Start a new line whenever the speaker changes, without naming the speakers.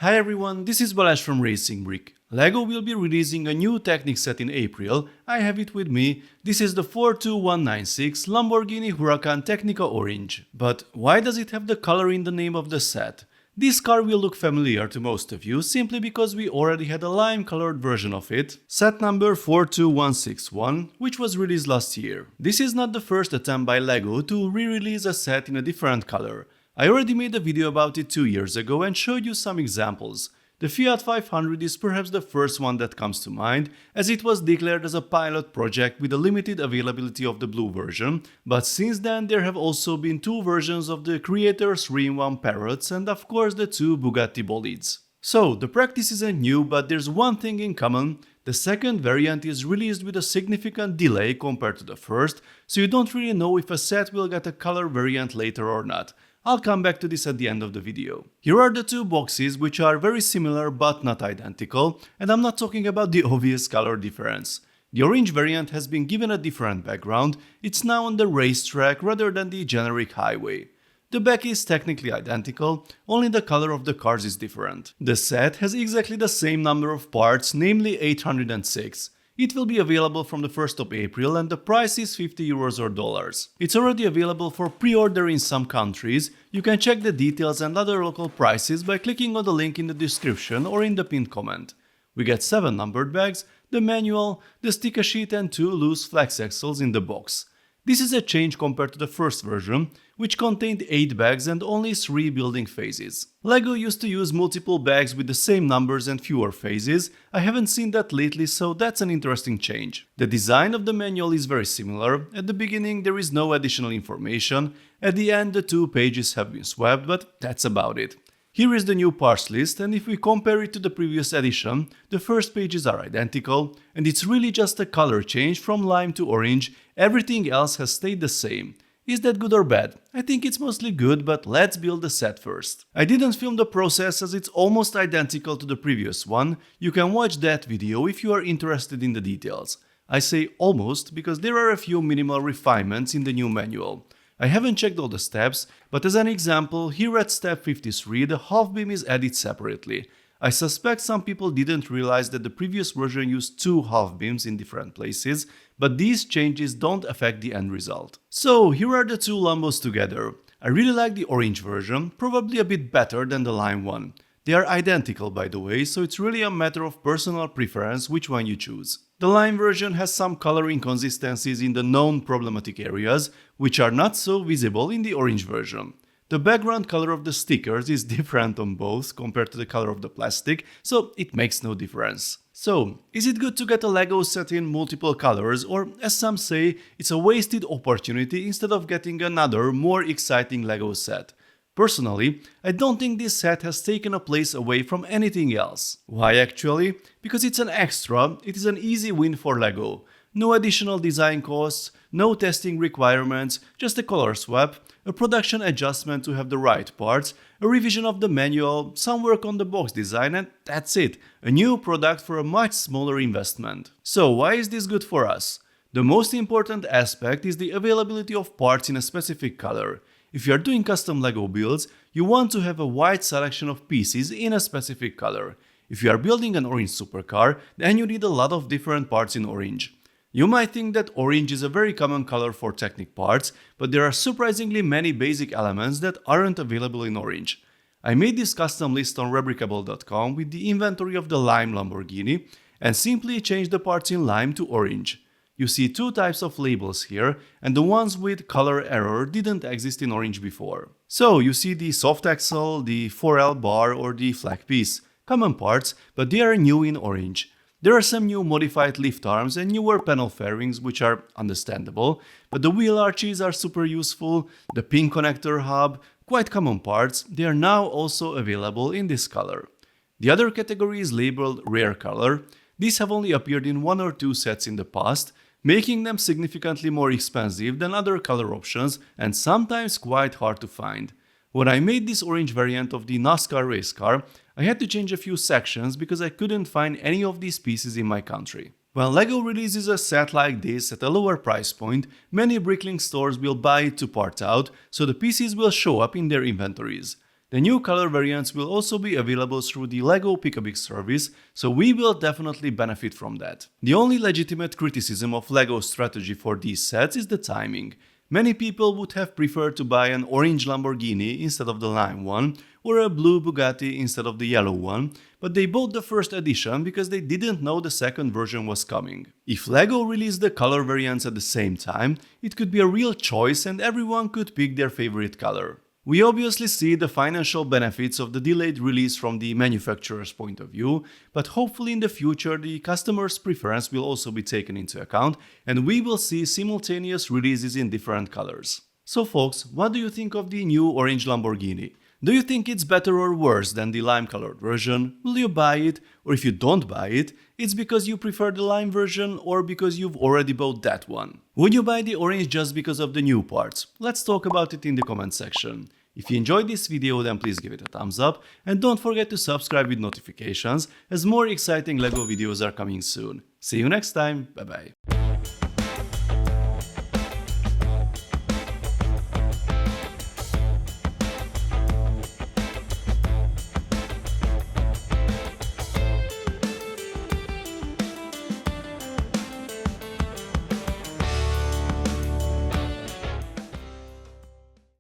Hi everyone, this is Balázs from RacingBrick. LEGO will be releasing a new Technic set in April. I have it with me. This is the 42196 Lamborghini Huracán Tecnica Orange. But why does it have the color in the name of the set? This car will look familiar to most of you simply because we already had a lime-colored version of it, set number 42161, which was released last year. This is not the first attempt by LEGO to re-release a set in a different color. I already made a video about it 2 years ago and showed you some examples. The Fiat 500 is perhaps the first one that comes to mind, as it was declared as a pilot project with a limited availability of the blue version, but since then there have also been 2 versions of the Creator's 3-in-1 Parrots and of course the 2 Bugatti bolids. So, the practice isn't new, but there's one thing in common. The second variant is released with a significant delay compared to the first, so you don't really know if a set will get a color variant later or not. I'll come back to this at the end of the video. Here are the 2 boxes, which are very similar but not identical, and I'm not talking about the obvious color difference. The orange variant has been given a different background. It's now on the racetrack rather than the generic highway. The back is technically identical, only the color of the cars is different. The set has exactly the same number of parts, namely 806. It will be available from the 1st of April and the price is €50 or dollars. It's already available for pre-order in some countries. You can check the details and other local prices by clicking on the link in the description or in the pinned comment. We get 7 numbered bags, the manual, the sticker sheet and 2 loose flex axles in the box. This is a change compared to the first version, which contained 8 bags and only 3 building phases. LEGO used to use multiple bags with the same numbers and fewer phases. I haven't seen that lately, so that's an interesting change. The design of the manual is very similar. At the beginning there is no additional information. At the end the 2 pages have been swapped, but that's about it. Here is the new parts list, and if we compare it to the previous edition, the first pages are identical, and it's really just a color change from lime to orange. Everything else has stayed the same. Is that good or bad? I think it's mostly good, but let's build the set first. I didn't film the process as it's almost identical to the previous one. You can watch that video if you are interested in the details. I say almost because there are a few minimal refinements in the new manual. I haven't checked all the steps, but as an example, here at step 53 the half beam is added separately. I suspect some people didn't realize that the previous version used 2 half beams in different places, but these changes don't affect the end result. So here are the 2 Lambos together. I really like the orange version, probably a bit better than the lime one. They are identical by the way, so it's really a matter of personal preference which one you choose. The lime version has some color inconsistencies in the known problematic areas, which are not so visible in the orange version. The background color of the stickers is different on both compared to the color of the plastic, so it makes no difference. So, is it good to get a LEGO set in multiple colors, or as some say, it's a wasted opportunity instead of getting another, more exciting LEGO set? Personally, I don't think this set has taken a place away from anything else. Why actually? Because it's an extra, it is an easy win for LEGO. No additional design costs, no testing requirements, just a color swap, a production adjustment to have the right parts, a revision of the manual, some work on the box design, and that's it. A new product for a much smaller investment. So why is this good for us? The most important aspect is the availability of parts in a specific color. If you are doing custom LEGO builds, you want to have a wide selection of pieces in a specific color. If you are building an orange supercar, then you need a lot of different parts in orange. You might think that orange is a very common color for Technic parts, but there are surprisingly many basic elements that aren't available in orange. I made this custom list on Rebrickable.com with the inventory of the lime Lamborghini and simply changed the parts in lime to orange. You see 2 types of labels here, and the ones with color error didn't exist in orange before. So you see the soft axle, the 4L bar or the flag piece. Common parts, but they are new in orange. There are some new modified lift arms and newer panel fairings which are understandable, but the wheel arches are super useful, the pin connector hub, quite common parts. They are now also available in this color. The other category is labeled rare color. These have only appeared in 1 or 2 sets in the past, making them significantly more expensive than other color options and sometimes quite hard to find. When I made this orange variant of the NASCAR race car, I had to change a few sections because I couldn't find any of these pieces in my country. When LEGO releases a set like this at a lower price point, many Bricklink stores will buy it to part out, so the pieces will show up in their inventories. The new color variants will also be available through the LEGO Pick-a-Big service, so we will definitely benefit from that. The only legitimate criticism of LEGO's strategy for these sets is the timing. Many people would have preferred to buy an orange Lamborghini instead of the lime one, or a blue Bugatti instead of the yellow one, but they bought the first edition because they didn't know the second version was coming. If LEGO released the color variants at the same time, it could be a real choice and everyone could pick their favorite color. We obviously see the financial benefits of the delayed release from the manufacturer's point of view, but hopefully in the future the customer's preference will also be taken into account and we will see simultaneous releases in different colors. So folks, what do you think of the new orange Lamborghini? Do you think it's better or worse than the lime-colored version? Will you buy it? Or if you don't buy it, it's because you prefer the lime version or because you've already bought that one? Would you buy the orange just because of the new parts? Let's talk about it in the comment section. If you enjoyed this video, then please give it a thumbs up and don't forget to subscribe with notifications as more exciting LEGO videos are coming soon. See you next time, bye bye.